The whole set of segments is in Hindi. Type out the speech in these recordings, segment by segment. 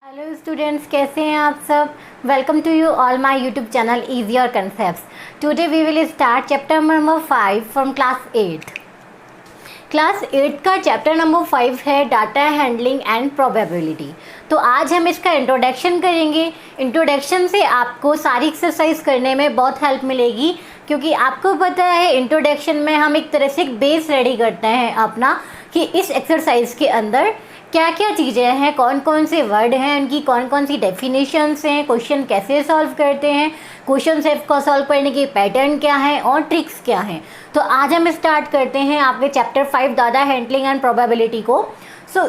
हेलो स्टूडेंट्स, कैसे हैं आप सब। Welcome to you all my YouTube channel easy और concepts. Today we will start chapter number 5 from class 8। Class 8 का चैप्टर नंबर 5 है डाटा हैंडलिंग एंड प्रोबेबिलिटी। तो आज हम इसका इंट्रोडक्शन करेंगे। इंट्रोडक्शन से आपको सारी एक्सरसाइज करने में बहुत हेल्प मिलेगी, क्योंकि आपको पता है इंट्रोडक्शन में हम एक तरह से एक बेस रेडी करते हैं अपना, कि इस एक्सरसाइज के अंदर क्या क्या चीज़ें हैं, कौन कौन से वर्ड हैं, उनकी कौन कौन सी डेफिनेशंस हैं, क्वेश्चन कैसे सॉल्व करते हैं, क्वेश्चन सेट को सॉल्व करने के पैटर्न क्या है और ट्रिक्स क्या हैं। तो आज हम स्टार्ट करते हैं आपके chapter 5 data handling and probability को।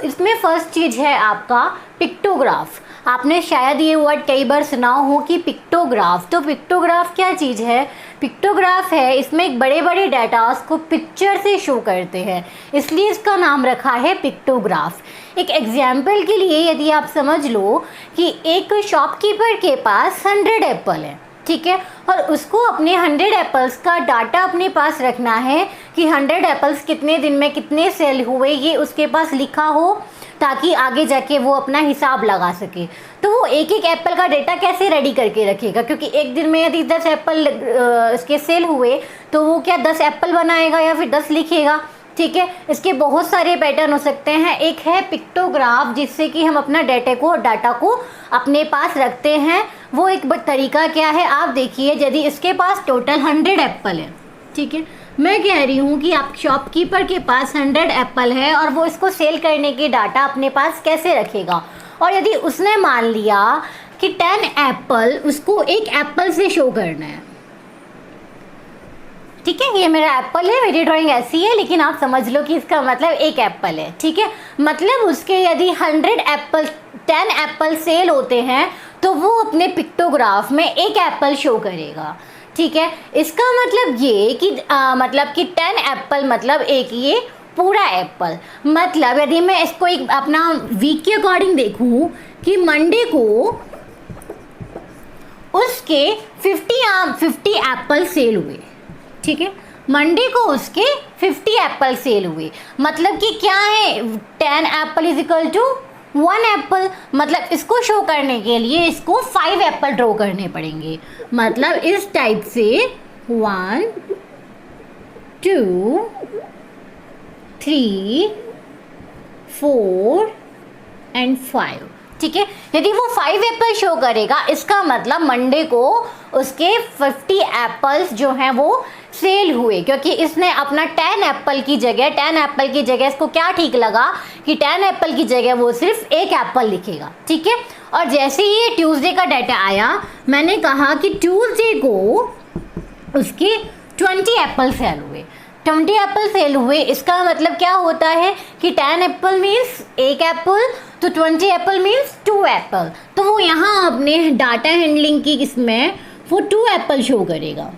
इसमें फर्स्ट चीज़ है आपका पिक्टोग्राफ। आपने शायद ये वर्ड कई बार सुना हो कि पिक्टोग्राफ। तो पिक्टोग्राफ क्या चीज़ है? पिक्टोग्राफ है, इसमें एक बड़े बड़े डाटास को पिक्चर से शो करते हैं, इसलिए इसका नाम रखा है पिक्टोग्राफ। एक एग्जाम्पल के लिए यदि आप समझ लो कि एक शॉपकीपर के पास 100 एप्पल है, ठीक है, और उसको अपने 100 एप्पल्स का डाटा अपने पास रखना है कि 100 एप्पल्स कितने दिन में कितने सेल हुए, ये उसके पास लिखा हो, ताकि आगे जाके वो अपना हिसाब लगा सके। तो वो एक एक एप्पल का डेटा कैसे रेडी करके रखेगा? क्योंकि एक दिन में यदि 10 एप्पल इसके सेल हुए तो वो क्या 10 एप्पल बनाएगा या फिर 10 लिखेगा? ठीक है, इसके बहुत सारे पैटर्न हो सकते हैं। एक है पिक्टोग्राफ, जिससे कि हम अपना डाटा को अपने पास रखते हैं। वो एक तरीका क्या है, आप देखिए, यदि इसके पास टोटल 100 एप्पल है, ठीक है, मैं कह रही हूँ कि आप शॉपकीपर के पास 100 एप्पल है और वो इसको सेल करने की डाटा अपने पास कैसे रखेगा। और यदि उसने मान लिया कि 10 एप्पल उसको एक एप्पल से शो करना है, ठीक है, ये मेरा एप्पल है, मेरी ड्राइंग ऐसी है, लेकिन आप समझ लो कि इसका मतलब एक एप्पल है, ठीक है। मतलब उसके यदि 10 एप्पल सेल होते हैं तो वो अपने पिक्टोग्राफ में एक एप्पल शो करेगा, ठीक है। इसका मतलब ये कि 10 एप्पल मतलब एक ये पूरा एप्पल। मतलब यदि मैं इसको एक अपना वीक के अकॉर्डिंग देखूं कि मंडे को उसके 50 एप्पल सेल हुए, ठीक है, मंडे को उसके 50 एप्पल सेल हुए। मतलब कि क्या है, 10 apple is equal to 1 apple. मतलब इसको शो करने के लिए इसको 5 एप्पल ड्रॉ करने पड़ेंगे। मतलब इस टाइप से 1 2 3 4 एंड 5, ठीक है। यदि वो 5 एप्पल शो करेगा, इसका मतलब मंडे को उसके 50 एप्पल्स जो हैं वो सेल हुए, क्योंकि इसने अपना 10 एप्पल की जगह इसको क्या ठीक लगा कि 10 एप्पल की जगह वो सिर्फ एक एप्पल लिखेगा, ठीक है। और जैसे ही ये ट्यूसडे का डाटा आया, मैंने कहा कि ट्यूसडे को उसके 20 एप्पल सेल हुए। 20 एप्पल सेल हुए, इसका मतलब क्या होता है कि 10 एप्पल मीन्स एक एप्पल, तो 20 एप्पल मीन्स 2 एप्पल। तो वो यहाँ अपने डाटा हैंडलिंग की इसमें वो 2 एप्पल शो करेगा,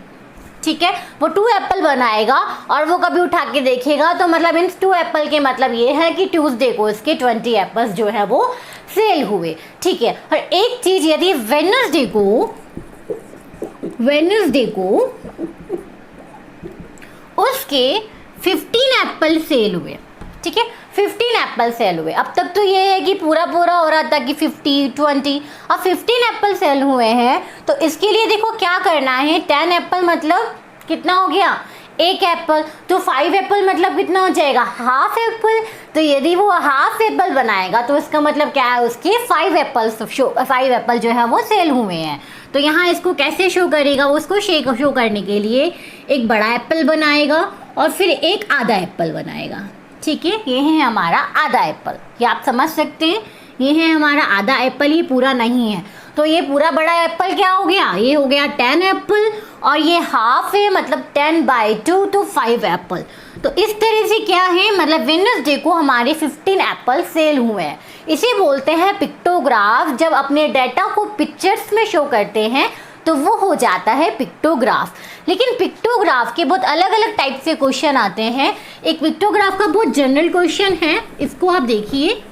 ठीक है। वो 2 एप्पल बनाएगा और वो कभी उठा के देखेगा, तो मतलब इन 2 एप्पल के मतलब ये है कि ट्यूसडे को इसके 20 एप्पल्स जो है वो सेल हुए, ठीक है। और एक चीज़, यदि वेडनेसडे को उसके 15 एप्पल सेल हुए, ठीक है, 15 एप्पल सेल हुए। अब तक तो ये है कि पूरा हो रहा था कि 50 20, अब 15 एप्पल सेल हुए हैं। तो इसके लिए देखो क्या करना है, 10 एप्पल मतलब कितना हो गया, एक एप्पल, तो 5 एप्पल मतलब कितना हो जाएगा, हाफ एप्पल। तो यदि वो हाफ एप्पल बनाएगा तो इसका मतलब क्या है, उसके 5 एप्पल जो है वो सेल हुए हैं। तो यहाँ इसको कैसे शो करेगा, वो उसको शो करने के लिए एक बड़ा एप्पल बनाएगा और फिर एक आधा एप्पल बनाएगा, ठीक है। ये है हमारा आधा एप्पल, ये आप समझ सकते हैं, ये है हमारा आधा एप्पल, ये पूरा नहीं है। तो ये पूरा बड़ा एप्पल क्या हो गया, ये हो गया 10 एप्पल, और ये हाफ है मतलब 10/2 तो 5 एप्पल। तो इस तरह से क्या है, मतलब वेडनेसडे को हमारे 15 एप्पल सेल हुए हैं। इसे बोलते हैं पिक्टोग्राफ। जब अपने डाटा को पिक्चर्स में शो करते हैं तो वो हो जाता है पिक्टोग्राफ। लेकिन पिक्टोग्राफ के बहुत अलग अलग टाइप से क्वेश्चन आते हैं। एक पिक्टोग्राफ का बहुत जनरल क्वेश्चन है, इसको आप देखिए,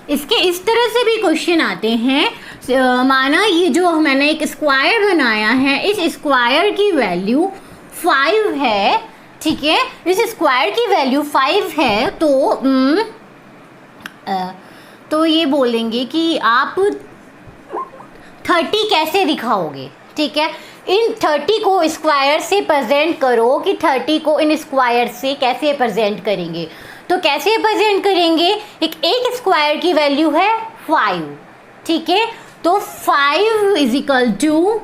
इसके इस तरह से भी क्वेश्चन आते हैं। माना ये जो मैंने एक स्क्वायर बनाया है, इस स्क्वायर की वैल्यू 5 है, ठीक है, इस स्क्वायर की वैल्यू 5 है, तो तो ये बोलेंगे कि आप 30 कैसे दिखाओगे, ठीक है। इन 30 को स्क्वायर से प्रेजेंट करो कि 30 को इन स्क्वायर से कैसे प्रेजेंट करेंगे। तो कैसे प्रेजेंट करेंगे, एक स्क्वायर की वैल्यू है 5, ठीक है। तो 5 is equal to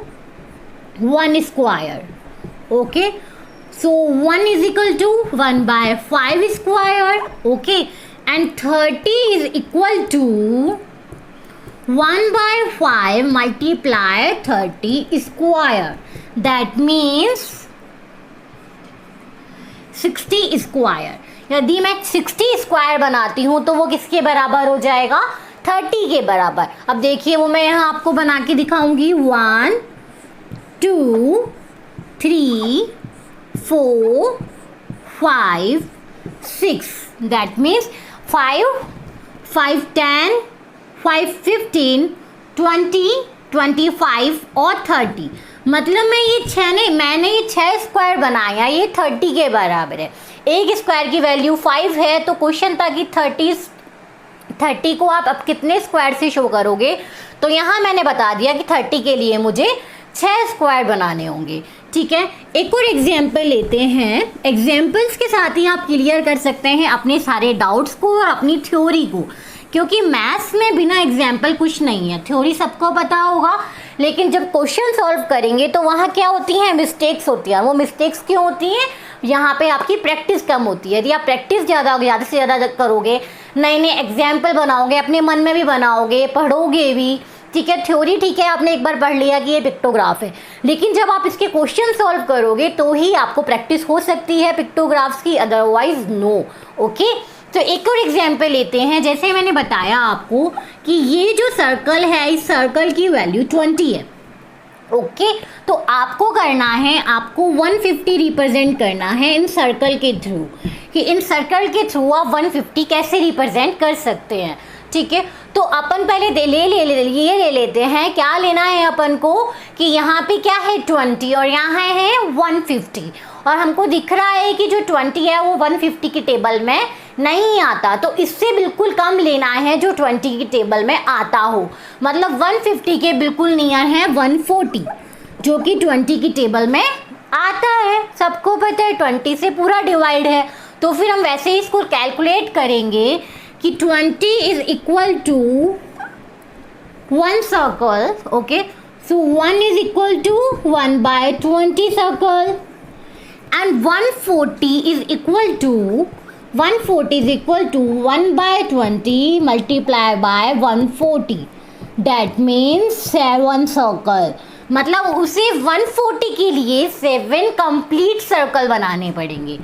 1 square, okay. So 1 is equal to 1/5 square, okay. And 30 is equal to 1/5 multiply 30 square, that means 60 square. यदि मैं 60 स्क्वायर बनाती हूँ तो वो किसके बराबर हो जाएगा, 30 के बराबर। अब देखिए वो मैं यहाँ आपको बना के दिखाऊंगी। 1 2 3 4 5 6, दैट मीन्स 5 5 10 5 15 20 25 और 30। मतलब मैंने ये 6 स्क्वायर बनाया, ये 30 के बराबर है। एक स्क्वायर की वैल्यू 5 है, तो क्वेश्चन था कि 30 को आप अब कितने स्क्वायर से शो करोगे। तो यहाँ मैंने बता दिया कि 30 के लिए मुझे 6 स्क्वायर बनाने होंगे, ठीक है। एक और एग्जाम्पल लेते हैं। एग्जाम्पल्स के साथ ही आप क्लियर कर सकते हैं अपने सारे डाउट्स को और अपनी थ्योरी को, क्योंकि मैथ्स में बिना एग्जाम्पल कुछ नहीं है। थ्योरी सबको पता होगा, लेकिन जब क्वेश्चन सॉल्व करेंगे तो वहाँ क्या होती हैं, मिस्टेक्स होती हैं। वो मिस्टेक्स क्यों होती हैं, यहाँ पे आपकी प्रैक्टिस कम होती है। यदि आप प्रैक्टिस ज़्यादा से ज़्यादा करोगे, नए नए एग्जाम्पल बनाओगे, अपने मन में भी बनाओगे, पढ़ोगे भी, ठीक है। थ्योरी ठीक है, आपने एक बार पढ़ लिया कि ये पिक्टोग्राफ है, लेकिन जब आप इसके क्वेश्चन सॉल्व करोगे तो ही आपको प्रैक्टिस हो सकती है पिक्टोग्राफ्स की, अदरवाइज नो, ओके। तो एक और एग्जाम्पल लेते हैं। जैसे मैंने बताया आपको कि ये जो सर्कल है, इस सर्कल की वैल्यू 20 है, ओके। तो आपको करना है, आपको 150 रिप्रेजेंट करना है इन सर्कल के थ्रू, कि इन सर्कल के थ्रू आप 150 कैसे रिप्रेजेंट कर सकते हैं, ठीक है। तो अपन पहले ले लेते हैं। क्या लेना है अपन को कि यहाँ पे क्या है 20 और यहाँ है 150, और हमको दिख रहा है कि जो 20 है वो 150 की टेबल में नहीं आता, तो इससे बिल्कुल कम लेना है जो 20 की टेबल में आता हो। मतलब 150 के बिल्कुल नियर है 140, जो कि 20 की टेबल में आता है। सबको पता है 20 से पूरा डिवाइड है, तो फिर हम वैसे ही इसको कैलकुलेट करेंगे कि 20 is equal to 1 circle, okay. So 1 is equal to 1/20 circle, and 140 is equal to 1/20 multiplied by 140, that means 7 circle। मतलब उसे 140 के लिए 7 कंप्लीट सर्कल बनाने पड़ेंगे,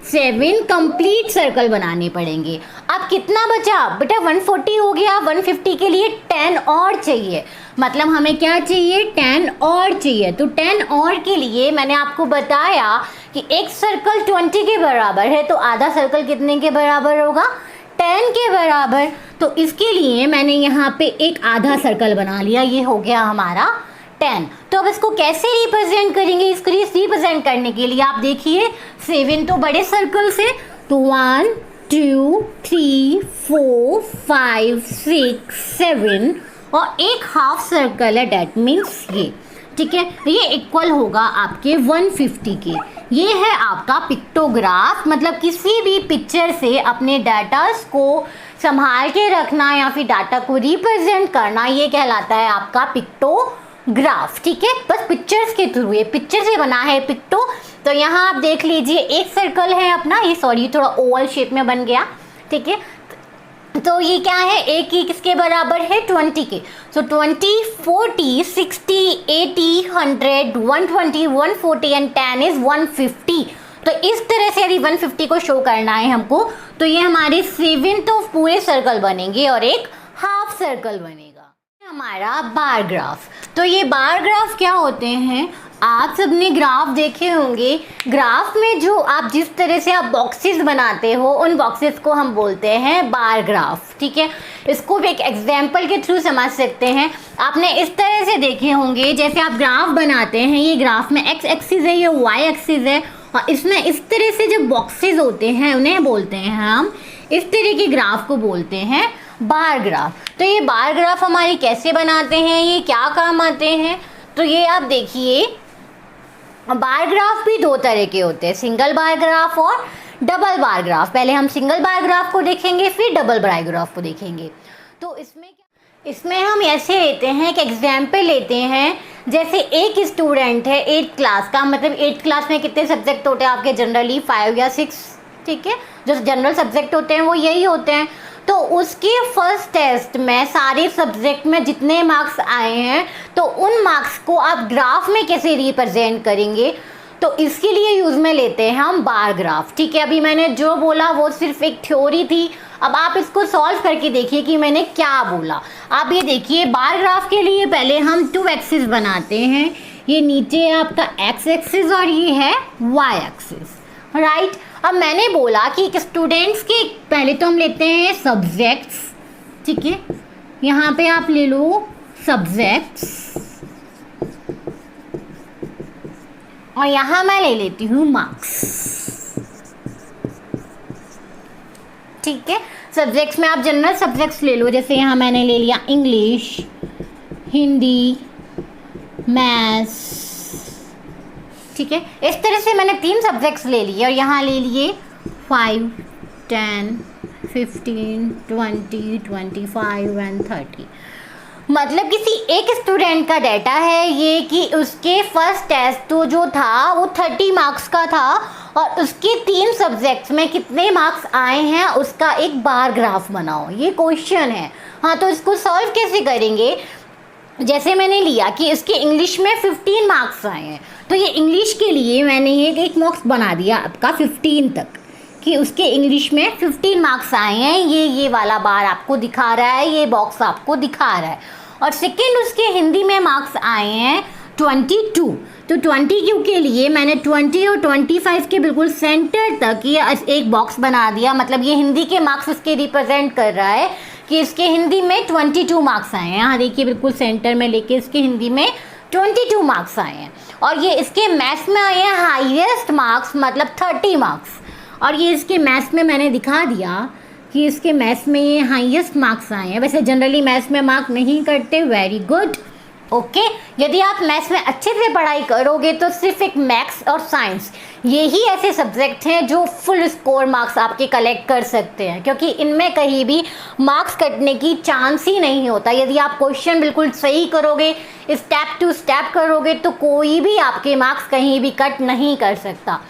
7 कंप्लीट सर्कल बनाने पड़ेंगे। अब कितना बचा बेटा, 140 हो गया, 150 के लिए 10 और चाहिए। मतलब हमें क्या चाहिए, 10 और चाहिए। तो 10 और के लिए मैंने आपको बताया कि एक सर्कल 20 के बराबर है, तो आधा सर्कल कितने के बराबर होगा, 10 के बराबर। तो इसके लिए मैंने यहाँ पे एक आधा सर्कल बना लिया, ये हो गया हमारा 10। तो अब इसको कैसे रिप्रेजेंट करेंगे, इसको रिप्रेजेंट करने के लिए आप देखिए 7 तो बड़े सर्कल से, तो 1 2 3 4 5 6 7 और एक हाफ सर्कल है, डेट मीन्स ये, ठीक है। ये इक्वल होगा आपके 150 के। ये है आपका पिक्टोग्राफ। मतलब किसी भी पिक्चर से अपने डाटास को संभाल के रखना या फिर डाटा को रिप्रेजेंट करना, ये कहलाता है आपका पिक्टोग्राफ, ठीक है। बस पिक्चर्स के थ्रू, ये पिक्चर से बना है पिक्टो। तो यहाँ आप देख लीजिए एक सर्कल है अपना, ये सॉरी थोड़ा ओवल शेप में बन गया, ठीक है। तो ये क्या है, एक ही किसके बराबर है, 20 के। सो 20 40 60 80 100 120 140 एंड 10 इज 150। तो इस तरह से यदि 150 को शो करना है हमको, तो ये हमारे 7 तो पूरे सर्कल बनेंगे और एक हाफ सर्कल बनेगा, हमारा बार ग्राफ। तो ये बार ग्राफ क्या होते हैं, आप सबने ग्राफ देखे होंगे। ग्राफ में जो आप जिस तरह से आप बॉक्सेस बनाते हो, उन बॉक्सेस को हम बोलते हैं बार ग्राफ, ठीक है। इसको भी एक एग्जाम्पल के थ्रू समझ सकते हैं। आपने इस तरह से देखे होंगे, जैसे आप ग्राफ बनाते हैं, ये ग्राफ में एक्स एक्सिस है, ये वाई एक्सिस है, और इसमें इस तरह से जो बॉक्सेस होते हैं उन्हें बोलते हैं हम, इस तरह के ग्राफ को बोलते हैं बार ग्राफ। तो ये बार ग्राफ हमारे कैसे बनाते हैं, ये क्या काम आते हैं, तो ये आप देखिए बार ग्राफ भी दो तरह के होते हैं, सिंगल बार ग्राफ और डबल बार ग्राफ। पहले हम सिंगल बार ग्राफ को देखेंगे, फिर डबल बार ग्राफ को देखेंगे। तो इसमें हम ऐसे लेते हैं कि एग्जाम्पल लेते हैं, जैसे एक स्टूडेंट है 8th क्लास का, मतलब 8th क्लास में कितने सब्जेक्ट होते हैं आपके जनरली 5 या 6, ठीक है, जो जनरल सब्जेक्ट होते हैं वो यही होते हैं। तो उसके फर्स्ट टेस्ट में सारे सब्जेक्ट में जितने मार्क्स आए हैं, तो उन मार्क्स को आप ग्राफ में कैसे रिप्रेजेंट करेंगे, तो इसके लिए यूज़ में लेते हैं हम बार ग्राफ, ठीक है। अभी मैंने जो बोला वो सिर्फ एक थ्योरी थी, अब आप इसको सॉल्व करके देखिए कि मैंने क्या बोला। आप ये देखिए बार ग्राफ के लिए पहले हम 2 एक्सिस बनाते हैं, ये नीचे है आपका x एक्सिस और ये है y एक्सिस, राइट। अब मैंने बोला कि स्टूडेंट्स के पहले तो हम लेते हैं सब्जेक्ट्स, ठीक है, यहाँ पे आप ले लो सब्जेक्ट्स और यहाँ मैं ले लेती हूँ मार्क्स, ठीक है। सब्जेक्ट्स में आप जनरल सब्जेक्ट्स ले लो, जैसे यहाँ मैंने ले लिया इंग्लिश, हिंदी, मैथ्स, ठीक है। इस तरह से मैंने 3 सब्जेक्ट्स ले लिए और यहाँ ले लिए 5, 10, 15, 20, 25 एंड 30। मतलब किसी एक स्टूडेंट का डाटा है ये कि उसके फर्स्ट टेस्ट तो जो था वो 30 मार्क्स का था और उसके 3 सब्जेक्ट्स में कितने मार्क्स आए हैं उसका एक बार ग्राफ बनाओ, ये क्वेश्चन है। हाँ, तो इसको सॉल्व कैसे करेंगे, जैसे मैंने लिया कि इसके इंग्लिश में 15 मार्क्स आए हैं, तो ये इंग्लिश के लिए मैंने ये एक बॉक्स बना दिया आपका 15 तक कि उसके इंग्लिश में 15 मार्क्स आए हैं, ये वाला बार आपको दिखा रहा है, ये बॉक्स आपको दिखा रहा है। और सेकेंड उसके हिंदी में मार्क्स आए हैं 22, तो 22 के लिए मैंने 20 और 25 के बिल्कुल सेंटर तक ये एक बॉक्स बना दिया, मतलब ये हिंदी के मार्क्स इसके रिप्रेजेंट कर रहा है कि इसके हिंदी में 22 मार्क्स आए हैं। यहाँ देखिए बिल्कुल सेंटर में लेके इसके हिंदी में 22 मार्क्स आए हैं और ये इसके मैथ्स में आए हैं हाईएस्ट मार्क्स, मतलब 30 मार्क्स। और ये इसके मैथ्स में मैंने दिखा दिया कि इसके मैथ्स में ये हाईएस्ट मार्क्स आए हैं। वैसे जनरली मैथ्स में मार्क नहीं करते, वेरी गुड, ओके। यदि आप मैथ्स में अच्छे से पढ़ाई करोगे तो सिर्फ एक मैथ्स और साइंस यही ऐसे सब्जेक्ट हैं जो फुल स्कोर मार्क्स आपके कलेक्ट कर सकते हैं, क्योंकि इनमें कहीं भी मार्क्स कटने की चांस ही नहीं होता। यदि आप क्वेश्चन बिल्कुल सही करोगे, स्टेप टू स्टेप करोगे, तो कोई भी आपके मार्क्स कहीं भी कट नहीं कर सकता।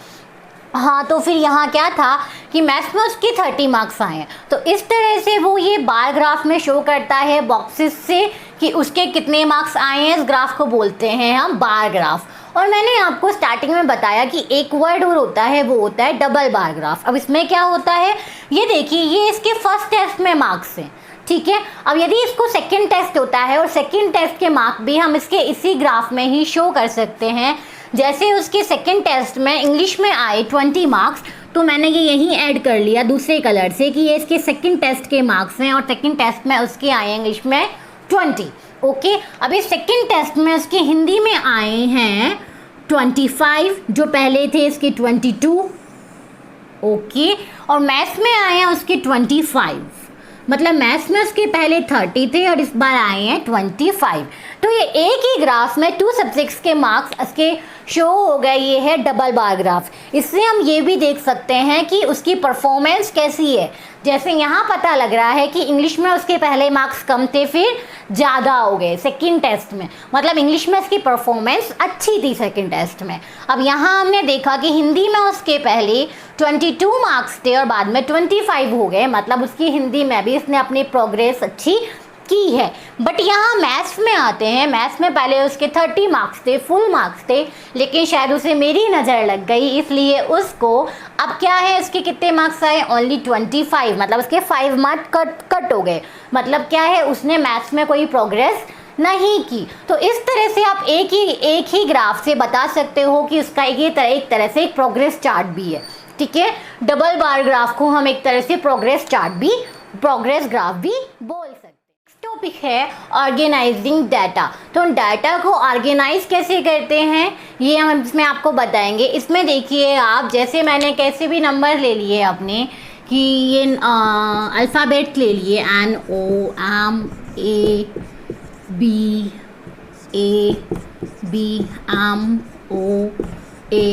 हाँ, तो फिर यहाँ क्या था कि मैथ्स में उसके 30 मार्क्स आए हैं, तो इस तरह से वो ये बार ग्राफ में शो करता है बॉक्सेस से कि उसके कितने मार्क्स आए हैं। इस ग्राफ को बोलते हैं हम बार ग्राफ। और मैंने आपको स्टार्टिंग में बताया कि एक वर्ड और होता है, वो होता है डबल बार ग्राफ। अब इसमें क्या होता है, ये देखिए ये इसके फर्स्ट टेस्ट में मार्क्स हैं, ठीक है। अब यदि इसको सेकेंड टेस्ट होता है और सेकेंड टेस्ट के मार्क भी हम इसके इसी ग्राफ में ही शो कर सकते हैं। जैसे उसके सेकेंड टेस्ट में इंग्लिश में आए 20 मार्क्स, तो मैंने ये यहीं ऐड कर लिया दूसरे कलर से कि ये इसके सेकेंड टेस्ट के मार्क्स हैं और सेकेंड टेस्ट में उसके आए इंग्लिश में 20, ओके। अब इस सेकेंड टेस्ट में उसके हिंदी में आए हैं 25, जो पहले थे इसके 22, ओके। और मैथ्स में आए हैं उसके 25, मतलब मैथ्स में उसके पहले 30 थे और इस बार आए हैं 25। तो ये एक ही ग्राफ में 2 सब्जेक्ट्स के मार्क्स इसके शो हो गए, ये है डबल बार ग्राफ। इससे हम ये भी देख सकते हैं कि उसकी परफॉर्मेंस कैसी है। जैसे यहाँ पता लग रहा है कि इंग्लिश में उसके पहले मार्क्स कम थे, फिर ज़्यादा हो गए सेकंड टेस्ट में, मतलब इंग्लिश में उसकी परफॉर्मेंस अच्छी थी सेकंड टेस्ट में। अब यहाँ हमने देखा कि हिंदी में उसके पहले 22 मार्क्स थे और बाद में 25 हो गए, मतलब उसकी हिंदी में भी इसने अपनी प्रोग्रेस अच्छी की है। बट यहाँ मैथ्स में आते हैं, मैथ्स में पहले उसके 30 मार्क्स थे, फुल मार्क्स थे, लेकिन शायद उसे मेरी नज़र लग गई, इसलिए उसको अब क्या है, उसके कितने मार्क्स आए, ओनली 25, मतलब उसके 5 मार्क्स कट हो गए। मतलब क्या है, उसने मैथ्स में कोई प्रोग्रेस नहीं की। तो इस तरह से आप एक ही ग्राफ से बता सकते हो कि उसका एक तरह से एक प्रोग्रेस चार्ट भी है, ठीक है। डबल बार ग्राफ को हम एक तरह से प्रोग्रेस ग्राफ भी बोल सकते हैं। टॉपिक है ऑर्गेनाइजिंग डाटा। तो डाटा को ऑर्गेनाइज कैसे करते हैं ये हम इसमें आपको बताएंगे। इसमें देखिए आप, जैसे मैंने कैसे भी नंबर ले लिए अपने कि ये अल्फ़ाबेट ले लिए N O M A B M O A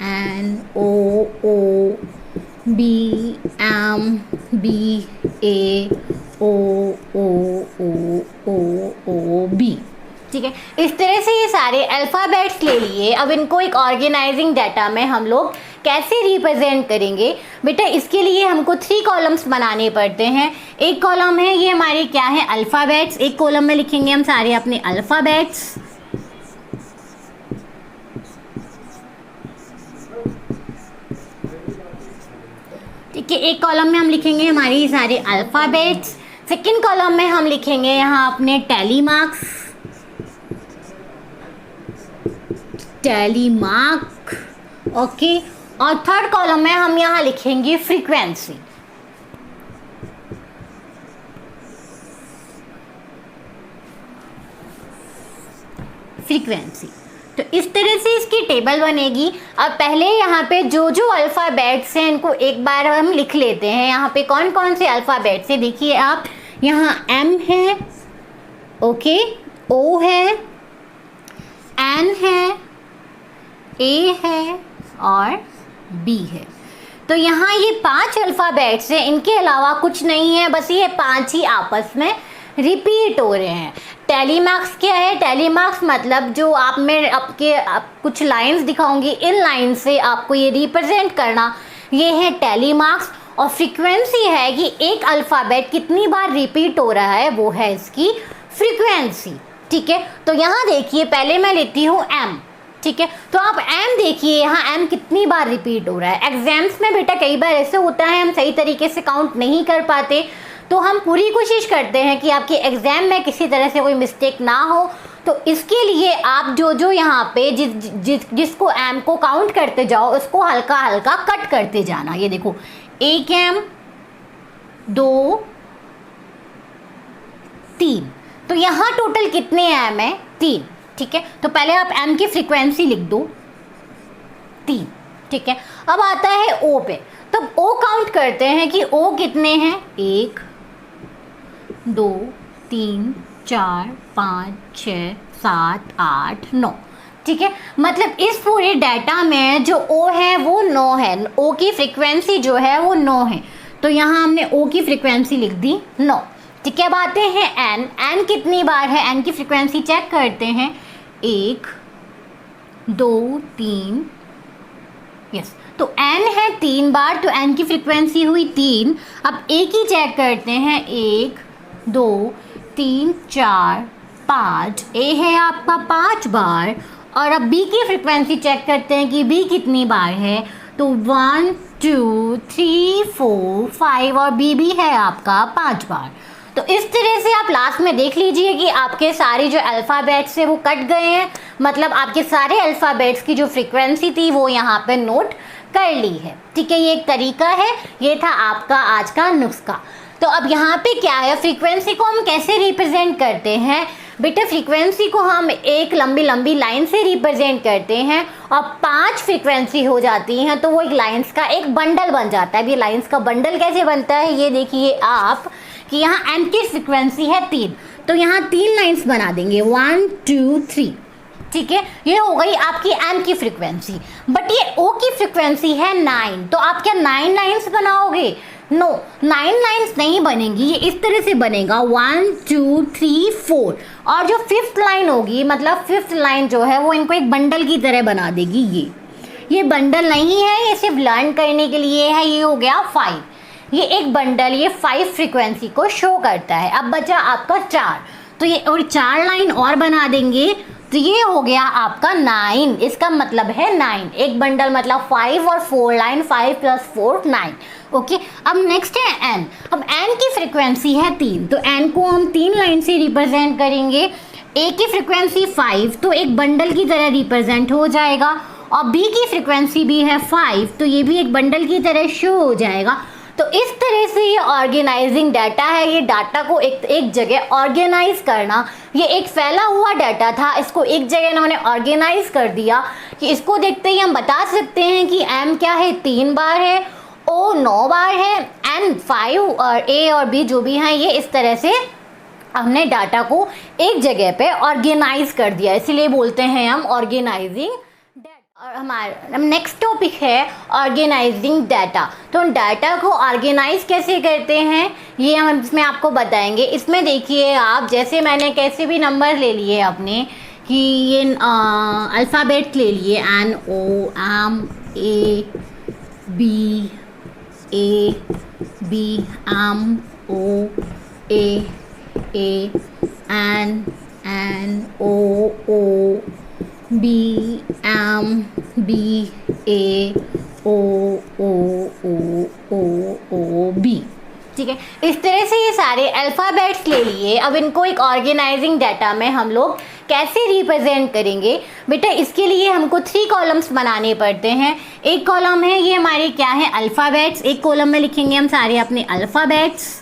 N O B M B A O B। ठीक है, इस तरह से ये सारे अल्फ़ाबेट्स ले लिए। अब इनको एक ऑर्गेनाइजिंग डाटा में हम लोग कैसे रिप्रेजेंट करेंगे बेटा, इसके लिए हमको 3 कॉलम्स बनाने पड़ते हैं। एक कॉलम है ये हमारे क्या है, अल्फ़ाबेट्स। एक कॉलम में लिखेंगे हम सारे अपने अल्फ़ाबेट्स। ठीक है, एक कॉलम में हम लिखेंगे हमारी सारे अल्फ़ाबेट्स। सेकंड कॉलम में हम लिखेंगे यहाँ अपने टैली मार्क, ओके। और थर्ड कॉलम में हम यहाँ लिखेंगे फ्रीक्वेंसी। तो इस तरह से इसकी टेबल बनेगी। अब पहले यहाँ पे जो जो अल्फ़ाबेट्स हैं इनको एक बार हम लिख लेते हैं। यहाँ पे कौन कौन से अल्फ़ाबेट्स हैं देखिए आप, यहाँ M है, ओके, O है, N है, A है और B है। तो यहाँ ये 5 अल्फ़ाबेट्स हैं, इनके अलावा कुछ नहीं है, बस ये 5 ही आपस में रिपीट हो रहे हैं। टैली मार्क्स क्या है, टैली मार्क्स मतलब जो आप कुछ लाइंस दिखाऊंगी, इन लाइन से आपको ये रिप्रेजेंट करना, ये है टैली मार्क्स। और फ्रीक्वेंसी है कि एक अल्फ़ाबेट कितनी बार रिपीट हो रहा है, वो है इसकी फ्रीक्वेंसी। ठीक है, तो यहाँ देखिए पहले मैं लेती हूँ M। ठीक है, तो आप M देखिए, यहाँ M कितनी बार रिपीट हो रहा है। एग्जाम्स में बेटा कई बार ऐसे होता है हम सही तरीके से काउंट नहीं कर पाते, तो हम पूरी कोशिश करते हैं कि आपके एग्ज़ाम में किसी तरह से कोई मिस्टेक ना हो। तो इसके लिए आप जो यहाँ पे जिसको M को काउंट करते जाओ उसको हल्का हल्का कट करते जाना। ये देखो, 1 M 2 3, तो यहाँ टोटल कितने M है, 3। ठीक है, तो पहले आप M की फ्रीक्वेंसी लिख दो 3। ठीक है, अब आता है O पे, तब O काउंट करते हैं कि O कितने हैं, 1 2 3 4 5 6 7 8 9। ठीक है, मतलब इस पूरे डाटा में जो O है वो 9 है, O की फ्रीक्वेंसी जो है वो 9 है। तो यहाँ हमने O की फ्रीक्वेंसी लिख दी 9। ठीक है, अब आते हैं N कितनी बार है, N की फ्रीक्वेंसी चेक करते हैं, 1 2 3, यस, तो N है 3 बार, तो N की फ्रीक्वेंसी हुई 3। अब A की चेक करते हैं, 1 2 3 4 5, A है आपका 5 बार। और अब B की फ्रीक्वेंसी चेक करते हैं कि B कितनी बार है, तो 1 2 3 4 5 और B भी है आपका 5 बार। तो इस तरह से आप लास्ट में देख लीजिए कि आपके सारे जो अल्फ़ाबेट्स है वो कट गए हैं, मतलब आपके सारे अल्फ़ाबेट्स की जो फ्रीक्वेंसी थी वो यहाँ पे नोट कर ली है। ठीक है, ये एक तरीका है, ये था आपका आज का नुस्खा। तो अब यहाँ पे क्या है, फ्रीक्वेंसी को हम कैसे रिप्रेजेंट करते हैं बेटा, फ्रीक्वेंसी को हम एक लंबी लंबी लाइन से रिप्रेजेंट करते हैं और 5 फ्रीक्वेंसी हो जाती हैं, तो वो एक लाइंस का एक बंडल बन जाता है। ये लाइंस का बंडल कैसे बनता है, ये देखिए आप कि यहाँ M की फ्रीक्वेंसी है 3, तो यहाँ 3 लाइंस बना देंगे, 1 2 3। ठीक है, ये हो गई आपकी M की फ्रीक्वेंसी। बट ये O की फ्रीक्वेंसी है 9, तो आप क्या 9 लाइंस बनाओगे, नो 9 लाइंस नहीं बनेंगी, ये इस तरह से बनेगा 1 2 3 4। और जो 5th लाइन होगी, मतलब 5th लाइन जो है वो इनको एक बंडल की तरह बना देगी। ये बंडल नहीं है, ये सिर्फ लर्न करने के लिए है। ये हो गया 5, ये एक बंडल, ये 5 फ्रीक्वेंसी को शो करता है। अब बचा आपका 4, तो ये और 4 लाइन और बना देंगे, तो ये हो गया आपका 9। इसका मतलब है 9, एक बंडल मतलब 5 और 4 लाइन, 5 + 4 9। ओके, अब नेक्स्ट है N। अब N की फ्रीक्वेंसी है 3, तो N को हम 3 लाइन से रिप्रेजेंट करेंगे। A की फ्रीक्वेंसी 5, तो एक बंडल की तरह रिप्रेजेंट हो जाएगा। और B की फ्रीक्वेंसी भी है 5, तो ये भी एक बंडल की तरह शो हो जाएगा। तो इस तरह से ये ऑर्गेनाइजिंग डाटा है, ये डाटा को एक जगह ऑर्गेनाइज करना। ये एक फैला हुआ डाटा था, इसको एक जगह इन्होंने ऑर्गेनाइज कर दिया कि इसको देखते ही हम बता सकते हैं कि m क्या है 3 बार है, o 9 बार है, n 5 और a और b जो भी हैं ये इस तरह से हमने डाटा को एक जगह पे ऑर्गेनाइज कर दिया, इसीलिए बोलते हैं हम ऑर्गेनाइजिंग डाटा। और हमारा नेक्स्ट टॉपिक है ऑर्गेनाइजिंग डाटा। तो डाटा को ऑर्गेनाइज कैसे करते हैं ये हम इसमें आपको बताएंगे। इसमें देखिए आप, जैसे मैंने कैसे भी नंबर ले लिए अपने कि ये अल्फ़ाबेट ले लिए N O M A B M O A N O B M B A O B। ठीक है, इस तरह से ये सारे अल्फ़ाबेट्स ले लिए। अब इनको एक ऑर्गेनाइजिंग डाटा में हम लोग कैसे रिप्रेजेंट करेंगे बेटा, इसके लिए हमको 3 कॉलम्स बनाने पड़ते हैं। एक कॉलम है ये हमारे क्या है अल्फ़ाबेट्स, एक कॉलम में लिखेंगे हम सारे अपने अल्फ़ाबेट्स।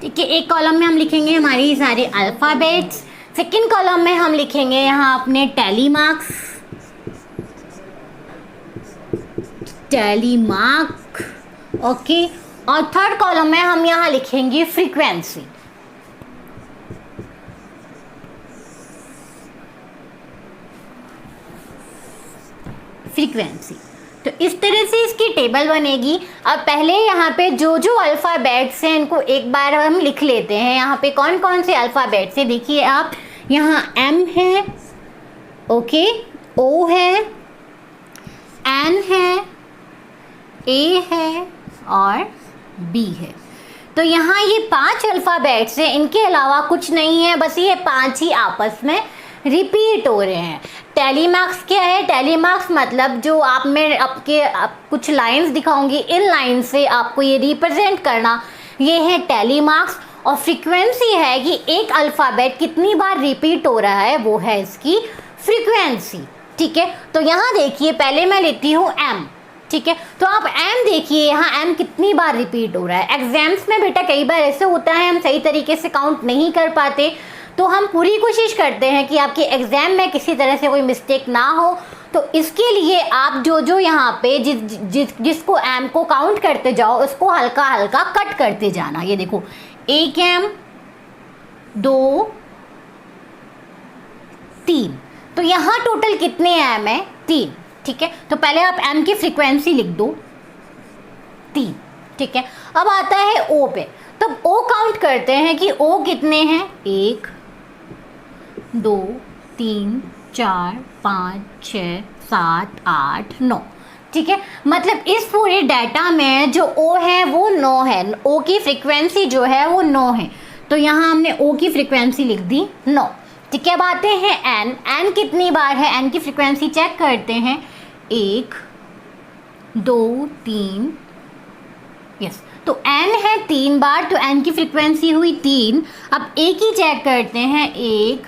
ठीक है, एक कॉलम में हम लिखेंगे हमारी सारे अल्फ़ाबेट्स। सेकंड कॉलम में हम लिखेंगे यहाँ अपने टैली मार्क्स, ओके। और थर्ड कॉलम में हम यहाँ लिखेंगे फ्रीक्वेंसी। तो इस तरह से इसकी टेबल बनेगी। अब पहले यहाँ पे जो जो अल्फ़ाबेट्स हैं इनको एक बार हम लिख लेते हैं। यहाँ पे कौन कौन से अल्फ़ाबेट्स हैं देखिए आप, यहाँ M है, ओके, O है, N है, A है और B है। तो यहाँ ये 5 अल्फ़ाबेट्स हैं, इनके अलावा कुछ नहीं है, बस ये 5 ही आपस में रिपीट हो रहे हैं। टैली मार्क्स क्या है? टैली मार्क्स मतलब जो आप कुछ लाइंस दिखाऊंगी, इन लाइन से आपको ये रिप्रेजेंट करना, ये है टैली मार्क्स। और फ्रीक्वेंसी है कि एक अल्फ़ाबेट कितनी बार रिपीट हो रहा है, वो है इसकी फ्रीक्वेंसी। ठीक है, तो यहाँ देखिए पहले मैं लेती हूँ M। ठीक है, तो आप M देखिए यहाँ M कितनी बार रिपीट हो रहा है। एग्जाम्स में बेटा कई बार ऐसे होता है हम सही तरीके से काउंट नहीं कर पाते, तो हम पूरी कोशिश करते हैं कि आपके एग्ज़ाम में किसी तरह से कोई मिस्टेक ना हो। तो इसके लिए आप जो यहाँ पे जिसको M को काउंट करते जाओ उसको हल्का हल्का कट करते जाना। ये देखो 1 M 2 3, तो यहाँ टोटल कितने M है? 3। ठीक है, तो पहले आप M की फ्रीक्वेंसी लिख दो 3। ठीक है, अब आता है O पे, तब O काउंट करते हैं कि O कितने हैं, 1 2 3 4 5 6 7 8 9। ठीक है, मतलब इस पूरे डाटा में जो O है वो 9 है, O की फ्रीक्वेंसी जो है वो 9 है, तो यहाँ हमने O की फ्रीक्वेंसी लिख दी 9। ठीक है, अब आते हैं N कितनी बार है, N की फ्रीक्वेंसी चेक करते हैं, 1 2 3, यस, तो N है 3 बार, तो N की फ्रीक्वेंसी हुई 3। अब A की चेक करते हैं, 1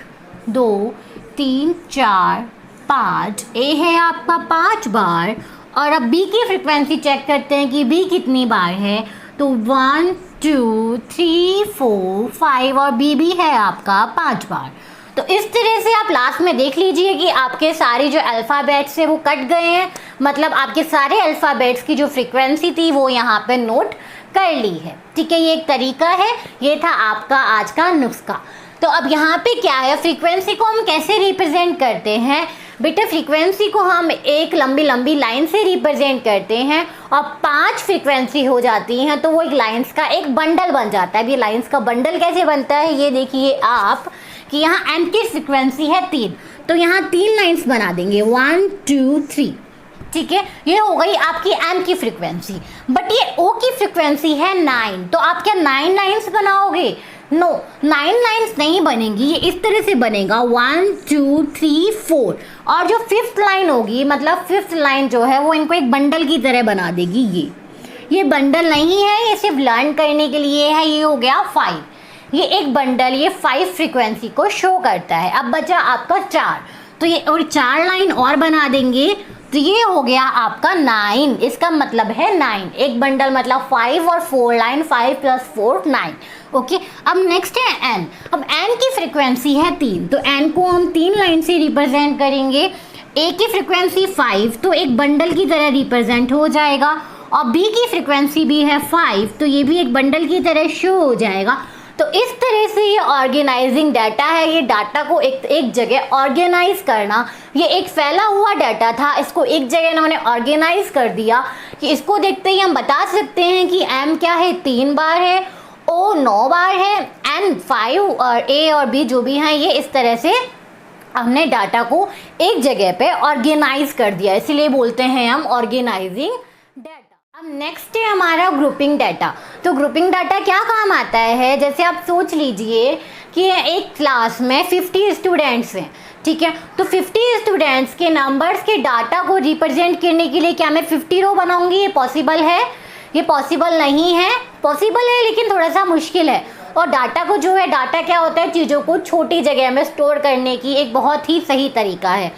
2 3 4 5, A है आपका 5 बार। और अब B की फ्रीक्वेंसी चेक करते हैं कि B कितनी बार है, तो 1 2 3 4 5 और B भी है आपका 5 बार। तो इस तरह से आप लास्ट में देख लीजिए कि आपके सारे जो अल्फ़ाबेट्स है वो कट गए हैं, मतलब आपके सारे अल्फ़ाबेट्स की जो फ्रीक्वेंसी थी वो यहाँ पे नोट कर ली है। ठीक है, ये एक तरीका है, ये था आपका आज का नुस्खा। तो अब यहाँ पे क्या है, फ्रीक्वेंसी को हम कैसे रिप्रेजेंट करते हैं बेटा, फ्रीक्वेंसी को हम एक लंबी लंबी लाइन से रिप्रेजेंट करते हैं और 5 फ्रीक्वेंसी हो जाती हैं, तो वो एक लाइंस का एक बंडल बन जाता है। अब ये लाइंस का बंडल कैसे बनता है ये देखिए आप कि यहाँ M की फ्रीक्वेंसी है 3, तो यहाँ 3 लाइंस बना देंगे 1 2 3। ठीक है, ये हो गई आपकी M की फ्रीक्वेंसी। बट ये O की फ्रीक्वेंसी है 9, तो आप क्या 9 लाइंस बनाओगे? नो, 9 लाइंस नहीं बनेंगी, ये इस तरह से बनेगा 1 2 3 4। और जो 5th लाइन होगी, मतलब 5th लाइन जो है वो इनको एक बंडल की तरह बना देगी। ये बंडल नहीं है, ये सिर्फ लर्न करने के लिए है। ये हो गया 5, ये एक बंडल, ये 5 फ्रीक्वेंसी को शो करता है। अब बचा आपका 4, तो ये और 4 लाइन और बना देंगे तो ये हो गया आपका 9। इसका मतलब है 9, एक बंडल मतलब 5 और 4 लाइन, 5 + 4 9। ओके, अब नेक्स्ट है n। अब n की फ्रीक्वेंसी है 3, तो n को हम 3 लाइन से रिप्रेजेंट करेंगे। a की फ्रीक्वेंसी 5, तो एक बंडल की तरह रिप्रेजेंट हो जाएगा, और b की फ्रीक्वेंसी भी है 5, तो ये भी एक बंडल की तरह शो हो जाएगा। तो इस तरह से ये ऑर्गेनाइजिंग डाटा है, ये डाटा को एक जगह ऑर्गेनाइज करना। ये एक फैला हुआ डाटा था, इसको एक जगह इन्होंने ऑर्गेनाइज कर दिया कि इसको देखते ही हम बता सकते हैं कि m क्या है, 3 बार है, o 9 बार है, n 5 और a और b जो भी हैं ये इस तरह से हमने डाटा को एक जगह पे ऑर्गेनाइज कर दिया, इसीलिए बोलते हैं हम ऑर्गेनाइजिंग डाटा। अब नेक्स्ट है हमारा ग्रुपिंग डाटा। तो ग्रुपिंग डाटा क्या काम आता है, जैसे आप सोच लीजिए कि एक क्लास में 50 स्टूडेंट्स हैं, ठीक है, तो 50 स्टूडेंट्स के नंबर्स के डाटा को रिप्रेजेंट करने के लिए क्या मैं 50 रो बनाऊंगी? ये पॉसिबल है? ये पॉसिबल नहीं है। पॉसिबल है लेकिन थोड़ा सा मुश्किल है। और डाटा को जो है, डाटा क्या होता है, चीज़ों को छोटी जगह में स्टोर करने की एक बहुत ही सही तरीका है।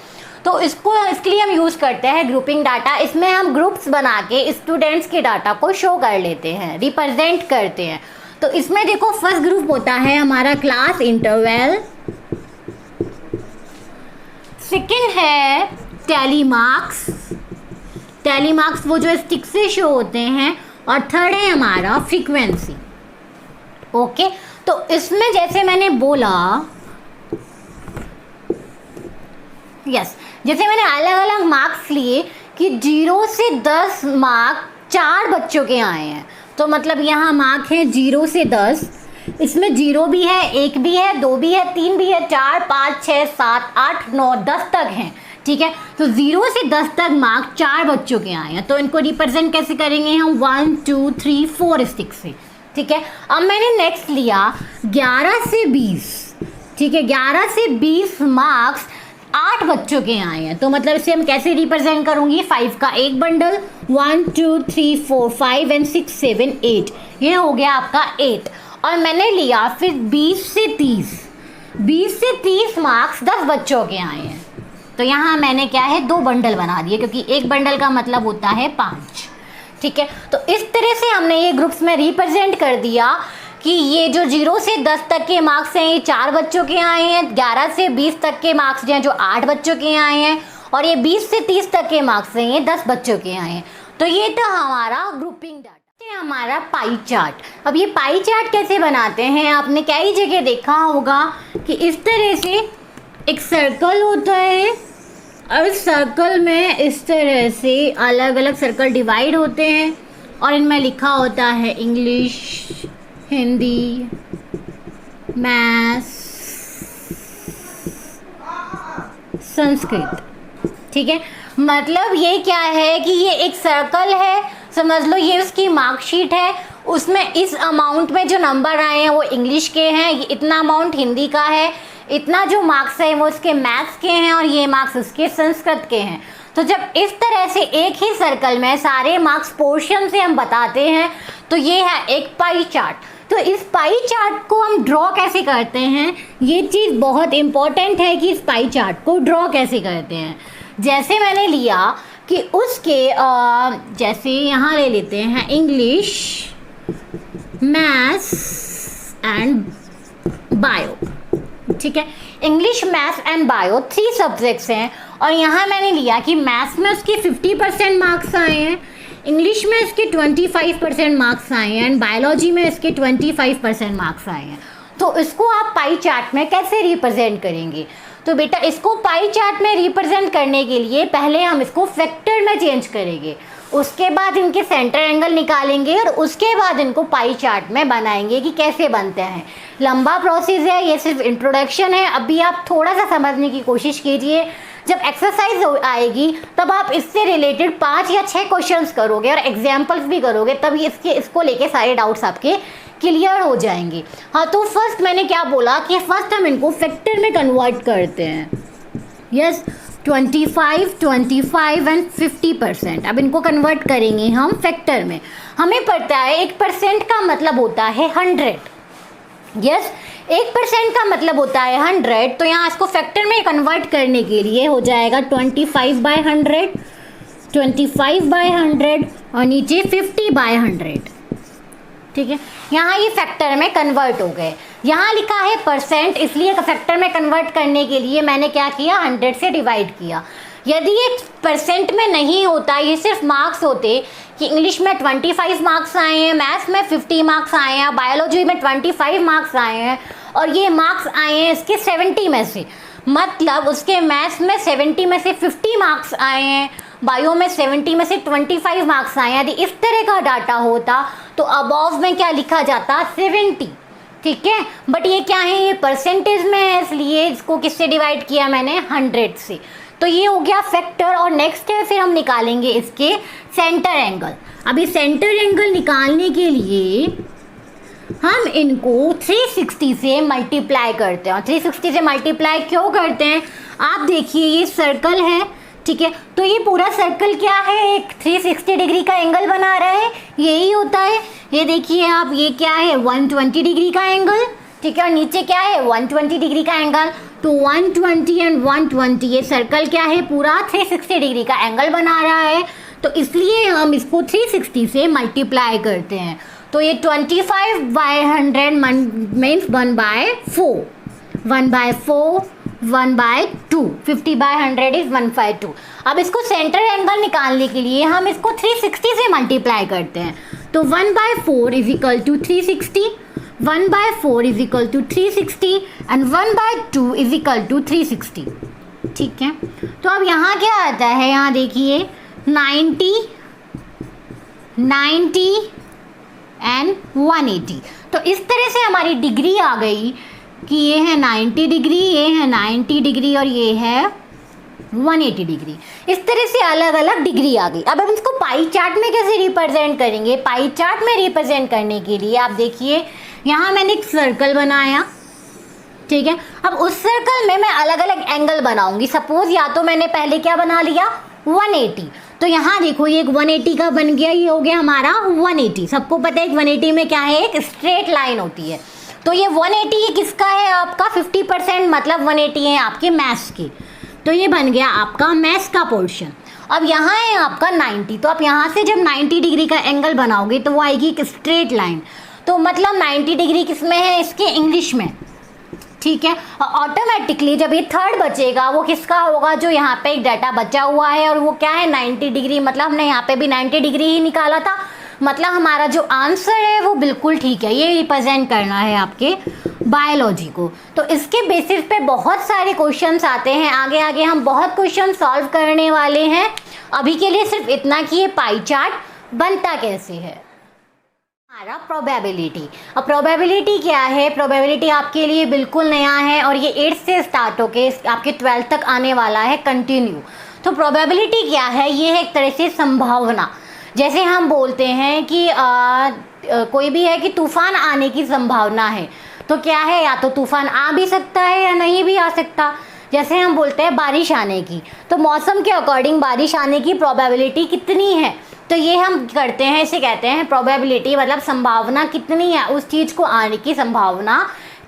तो इसके लिए हम यूज़ करते हैं ग्रुपिंग डाटा। इसमें हम ग्रुप्स बना के स्टूडेंट्स के डाटा को शो कर लेते हैं, रिप्रेजेंट करते हैं। तो इसमें देखो फर्स्ट ग्रुप होता है हमारा क्लास इंटरवल, सेकंड है टैली मार्क्स, टैली मार्क्स वो जो स्टिक से शो होते हैं, और थर्ड है हमारा फ्रीक्वेंसी। ओके, तो इसमें जैसे मैंने बोला जैसे मैंने अलग अलग मार्क्स लिए कि 0 से 10 मार्क 4 बच्चों के आए हैं, तो मतलब यहाँ मार्क है 0 से 10, इसमें 0 भी है, 1 भी है, 2 भी है, 3 भी है, 4 5 6 7 8 9 10 तक हैं, ठीक है। तो 0 से 10 तक मार्क 4 बच्चों के आए हैं, तो इनको रिप्रेजेंट कैसे करेंगे हम? 1 2 3 4 स्टिक से, ठीक है। अब मैंने नेक्स्ट लिया 11 से 20, ठीक है, 11 से 20 मार्क्स 8 बच्चों के आए हैं, तो मतलब इसे हम कैसे रिप्रेजेंट करूंगी? 5 का एक बंडल, 1 2 3 4 5 एंड 6 7 8, ये हो गया आपका 8। और मैंने लिया फिर 20 से 30 मार्क्स 10 बच्चों के आए हैं, तो यहाँ मैंने क्या है 2 बंडल बना दिए, क्योंकि एक बंडल का मतलब होता है 5, ठीक है। तो इस तरह से हमने ये ग्रुप्स में रिप्रेजेंट कर दिया कि ये जो 0 से 10 तक के मार्क्स हैं ये 4 बच्चों के आए हैं, 11 से 20 तक के मार्क्स हैं जो 8 बच्चों के आए हैं, और ये 20 से 30 तक के मार्क्स हैं ये 10 बच्चों के आए हैं। तो ये था हमारा ग्रुपिंग डाटा। हमारा पाई चार्ट। अब ये पाई चार्ट कैसे बनाते हैं, आपने कई जगह देखा होगा कि इस तरह से एक सर्कल होता है, और इस सर्कल में इस तरह से अलग अलग सर्कल डिवाइड होते हैं, और इनमें लिखा होता है इंग्लिश, हिंदी, मैथ्स, संस्कृत, ठीक है। मतलब ये क्या है कि ये एक सर्कल है, समझ लो ये उसकी मार्कशीट है, उसमें इस अमाउंट में जो नंबर आए हैं वो इंग्लिश के हैं, ये इतना अमाउंट हिंदी का है, इतना जो मार्क्स है वो उसके मैथ्स के हैं, और ये मार्क्स उसके संस्कृत के हैं। तो जब इस तरह से एक ही सर्कल में सारे मार्क्स पोर्शन से हम बताते हैं तो ये है एक पाई चार्ट। तो इस पाई चार्ट को हम ड्रॉ कैसे करते हैं, ये चीज़ बहुत इम्पॉर्टेंट है कि इस पाई चार्ट को ड्रॉ कैसे करते हैं। जैसे मैंने लिया कि उसके जैसे यहाँ ले लेते हैं इंग्लिश, मैथ्स एंड बायो, ठीक है। English, maths and bio 3 subjects हैं, और यहाँ मैंने लिया कि मैथ्स में उसके 50% मार्क्स आए हैं, इंग्लिश में इसके 25% मार्क्स आए हैं, एंड बायोलॉजी में इसके 25% मार्क्स आए हैं। तो इसको आप पाई चार्ट में कैसे रिप्रेजेंट करेंगे? तो बेटा इसको पाई चार्ट में रिप्रेजेंट करने के लिए पहले हम इसको फैक्टर में चेंज करेंगे, उसके बाद इनके सेंटर एंगल निकालेंगे, और उसके बाद इनको पाई चार्ट में बनाएंगे कि कैसे बनते हैं। लंबा प्रोसेस है, ये सिर्फ इंट्रोडक्शन है, अभी आप थोड़ा सा समझने की कोशिश कीजिए। जब एक्सरसाइज आएगी तब आप इससे रिलेटेड 5 या 6 क्वेश्चंस करोगे और एग्जाम्पल्स भी करोगे, तभी इसको लेके सारे डाउट्स आपके क्लियर हो जाएंगे। हाँ, तो फर्स्ट मैंने क्या बोला कि फर्स्ट हम इनको फैक्टर में कन्वर्ट करते हैं। Yes, 25, 25 and 50%। अब इनको कन्वर्ट करेंगे हम फैक्टर में। हमें पता है 1% का मतलब होता है 100, यस 1% का मतलब होता है 100, तो यहाँ इसको फैक्टर में कन्वर्ट करने के लिए हो जाएगा 25/100, 25/100 और नीचे 50/100। ठीक है, यहाँ ये फैक्टर में कन्वर्ट हो गए। यहाँ लिखा है परसेंट, इसलिए फैक्टर में कन्वर्ट करने के लिए मैंने क्या किया, 100 से डिवाइड किया। यदि ये परसेंट में नहीं होता, ये सिर्फ मार्क्स होते कि इंग्लिश में 25 मार्क्स आए हैं, मैथ्स में 50 मार्क्स आए हैं, बायोलॉजी में 25 मार्क्स आए हैं और ये मार्क्स आए हैं इसके 70 में से, मतलब उसके मैथ्स में 70 में से 50 मार्क्स आए हैं, बायो में 70 में से 25 मार्क्स आए हैं। यदि इस तरह का डाटा होता तो अबव में क्या लिखा जाता, 70। ठीक है, बट ये क्या है, ये परसेंटेज में है, इसलिए इसको किससे डिवाइड किया मैंने, 100 से। तो ये हो गया फैक्टर। और नेक्स्ट है फिर हम निकालेंगे इसके सेंटर एंगल। अभी सेंटर एंगल निकालने के लिए हम इनको 360 से मल्टीप्लाई करते हैं। और 360 से मल्टीप्लाई क्यों करते हैं, आप देखिए ये सर्कल है, ठीक है, तो ये पूरा सर्कल क्या है, एक 360 डिग्री का एंगल बना रहा है, यही होता है। ये देखिए आप, ये क्या है, 120 डिग्री का एंगल, ठीक है, और नीचे क्या है, 120 डिग्री का एंगल। तो 120 एंड 120, ये सर्कल क्या है, पूरा 360 डिग्री का एंगल बना रहा है, तो इसलिए हम इसको 360 से मल्टीप्लाई करते हैं। तो ये 25/100 मीन्स 1/4, 1/4, 1/2, 50/100 इज 1/2। अब इसको सेंटर एंगल निकालने के लिए हम इसको 360 से मल्टीप्लाई करते हैं। तो 1/4 is equal to 360, 1/4 is equal to 360 and 1/2 is equal to 360। ठीक है, तो अब यहाँ क्या आता है, यहाँ देखिए 90, 90 एंड 180। तो इस तरह से हमारी डिग्री आ गई कि ये है 90 डिग्री, ये है 90 डिग्री और ये है 180 डिग्री। इस तरह से अलग अलग डिग्री आ गई। अब हम इसको पाई चार्ट में कैसे रिप्रेजेंट करेंगे, पाई चार्ट में रिप्रेजेंट करने के लिए आप देखिए यहाँ मैंने एक सर्कल बनाया, ठीक है। अब उस सर्कल में मैं अलग अलग एंगल बनाऊंगी। सपोज या तो मैंने पहले क्या बना लिया, 180, तो यहाँ देखो ये एक 180 का बन गया, ये हो गया हमारा 180। सबको पता है 180 में क्या है, एक स्ट्रेट लाइन होती है। तो ये 180 ये किसका है, आपका 50%, मतलब 180 है आपके मैथ्स की। तो ये बन गया आपका मैथ्स का पोर्शन। अब यहाँ है आपका 90, तो आप यहाँ से जब 90 डिग्री का एंगल बनाओगे तो वो आएगी एक स्ट्रेट लाइन। तो मतलब 90 डिग्री किस में है, इसके इंग्लिश में, ठीक है। ऑटोमेटिकली जब ये थर्ड बचेगा वो किसका होगा, जो यहाँ पे एक डाटा बचा हुआ है और वो क्या है 90 डिग्री, मतलब हमने यहाँ पे भी 90 डिग्री ही निकाला था, मतलब हमारा जो आंसर है वो बिल्कुल ठीक है। ये रिप्रेजेंट करना है आपके बायोलॉजी को। तो इसके बेसिस पे बहुत सारे क्वेश्चंस आते हैं, आगे आगे हम बहुत क्वेश्चन सॉल्व करने वाले हैं। अभी के लिए सिर्फ इतना कि ये पाई चार्ट बनता कैसे है। हमारा प्रोबेबिलिटी। अब प्रोबेबिलिटी क्या है, प्रोबेबिलिटी आपके लिए बिल्कुल नया है और ये 8 से स्टार्ट होके आपके 12 तक आने वाला है कंटिन्यू। तो प्रोबेबिलिटी क्या है, ये है एक तरह से संभावना। जैसे हम बोलते हैं कि कोई भी है कि तूफान आने की संभावना है, तो क्या है, या तो तूफान आ भी सकता है या नहीं भी आ सकता। जैसे हम बोलते हैं बारिश आने की, तो मौसम के अकॉर्डिंग बारिश आने की प्रोबेबिलिटी कितनी है, तो ये हम करते हैं, इसे कहते हैं प्रोबेबिलिटी, मतलब संभावना कितनी है, उस चीज़ को आने की संभावना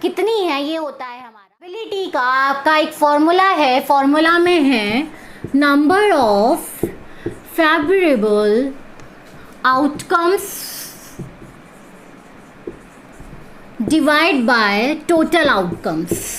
कितनी है, ये होता है हमारा। प्रोबेबिलिटी का आपका एक फॉर्मूला है, फॉर्मूला में है number of favourable outcomes divide by total outcomes.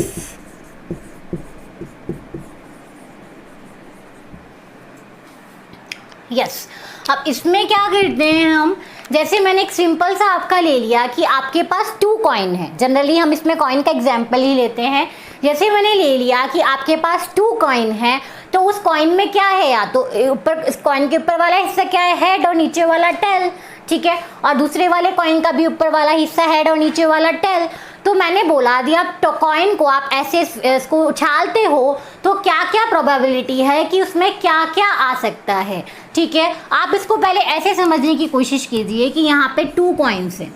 Yes, अब इसमें क्या करते हैं हम, जैसे मैंने एक सिंपल सा आपका ले लिया कि आपके पास 2 कॉइन है। जनरली हम इसमें कॉइन का एग्जाम्पल ही लेते हैं। जैसे मैंने ले लिया कि आपके पास 2 कॉइन है, तो उस कॉइन में क्या है, या तो ऊपर इस कॉइन के ऊपर वाला हिस्सा क्या है, हेड, और नीचे वाला टेल, ठीक है, और दूसरे वाले कॉइन का भी ऊपर वाला हिस्सा हेड और नीचे वाला टेल। तो मैंने बोला दिया तो कॉइन को आप ऐसे इसको उछालते हो तो क्या क्या प्रोबेबिलिटी है कि उसमें क्या क्या आ सकता है, ठीक है। आप इसको पहले ऐसे समझने की कोशिश कीजिए कि यहाँ पे 2 कॉइन्स है,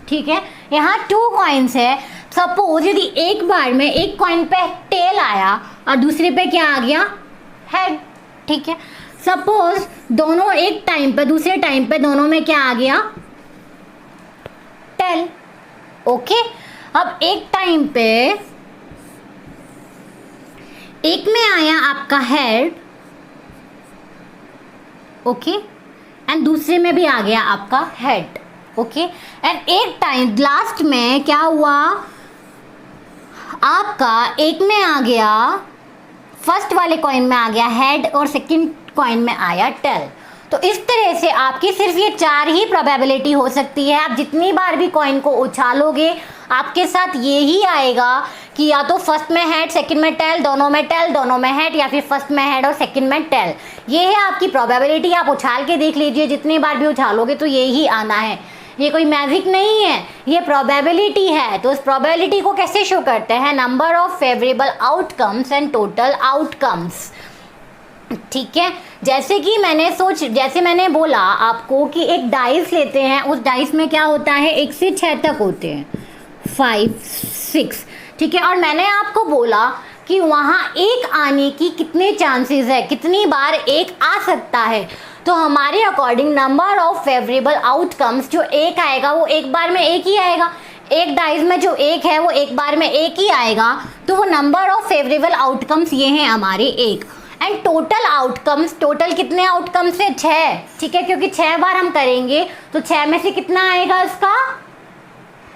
ठीक है, यहाँ 2 कॉइन्स है। सपोज यदि एक बार में एक कॉइन पे टेल आया और दूसरे पे क्या आ गया, हेड, ठीक है। सपोज दोनों एक टाइम पे, दूसरे टाइम पे दोनों में क्या आ गया, टेल, ओके। अब एक टाइम पे एक में आया आपका हेड, ओके, एंड दूसरे में भी आ गया आपका हेड, ओके, एंड एक टाइम लास्ट में क्या हुआ, आपका एक में आ गया, फर्स्ट वाले कॉइन में आ गया हेड और सेकंड कॉइन में आया टेल। तो इस तरह से आपकी सिर्फ ये 4 ही प्रोबेबिलिटी हो सकती है। आप जितनी बार भी कॉइन को उछालोगे आपके साथ ये ही आएगा कि या तो फर्स्ट में हेड, सेकंड में टेल, दोनों में टेल, दोनों में हेड, या फिर फर्स्ट में हेड और सेकंड में टेल। ये है आपकी प्रोबेबिलिटी। आप उछाल के देख लीजिए, जितनी बार भी उछालोगे तो ये ही आना है। ये कोई मैजिक नहीं है, ये प्रोबेबिलिटी है। तो इस प्रोबेबिलिटी को कैसे शो करते हैं? Number of favourable outcomes and total outcomes, ठीक है। जैसे मैंने बोला आपको कि एक डाइस लेते हैं, उस डाइस में क्या होता है, 1 से 6 तक होते हैं, 5, 6, ठीक है। और मैंने आपको बोला कि वहाँ एक आने की कितने चांसेस है, कितनी बार एक आ सकता है। तो हमारे according number of favourable outcomes, जो एक आएगा वो एक बार में एक ही आएगा। एक डाइस में जो एक है वो एक बार में एक ही आएगा। तो वो नंबर ऑफ फेवरेबल आउटकम्स ये हैं हमारे एक। एंड टोटल आउटकम्स, टोटल कितने आउटकम्स है? 6, ठीक है, क्योंकि 6 बार हम करेंगे तो 6 में से कितना आएगा इसका?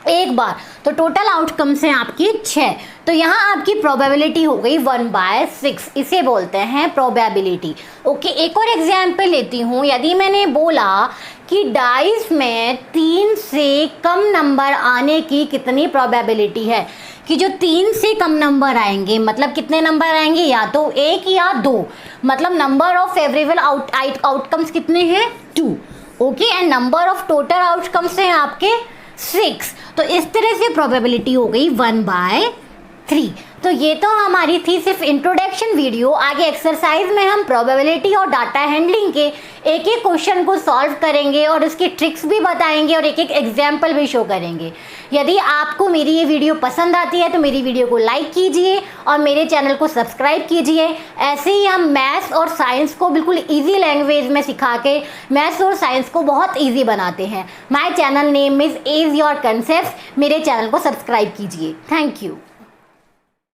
एक बार। तो टोटल आउटकम्स हैं आपकी 6। तो यहाँ आपकी प्रोबेबिलिटी हो गई 1/6, इसे बोलते हैं प्रोबेबिलिटी, ओके। एक और एग्जाम्पल लेती हूँ। यदि मैंने बोला कि डाइस में 3 से कम नंबर आने की कितनी प्रोबेबिलिटी है, कि जो 3 से कम नंबर आएंगे, मतलब कितने नंबर आएंगे, या तो 1 या 2, मतलब नंबर ऑफ फेवरेबल आउटकम्स कितने हैं? 2, okay. And number of total outcomes हैं आपके 6। तो इस तरह से प्रोबेबिलिटी हो गई 1/3। तो ये तो हमारी थी सिर्फ इंट्रोडक्शन वीडियो। आगे एक्सरसाइज में हम प्रोबेबिलिटी और डाटा हैंडलिंग के एक एक क्वेश्चन को सॉल्व करेंगे और उसकी ट्रिक्स भी बताएंगे और एक एक एग्जाम्पल भी शो करेंगे। यदि आपको मेरी ये वीडियो पसंद आती है तो मेरी वीडियो को लाइक कीजिए और मेरे चैनल को सब्सक्राइब कीजिए। ऐसे ही हम मैथ्स और साइंस को बिल्कुल ईजी लैंग्वेज में सिखा के मैथ्स और साइंस को बहुत ईजी बनाते हैं। My channel name is ease your concepts. मेरे चैनल को सब्सक्राइब कीजिए। Thank you.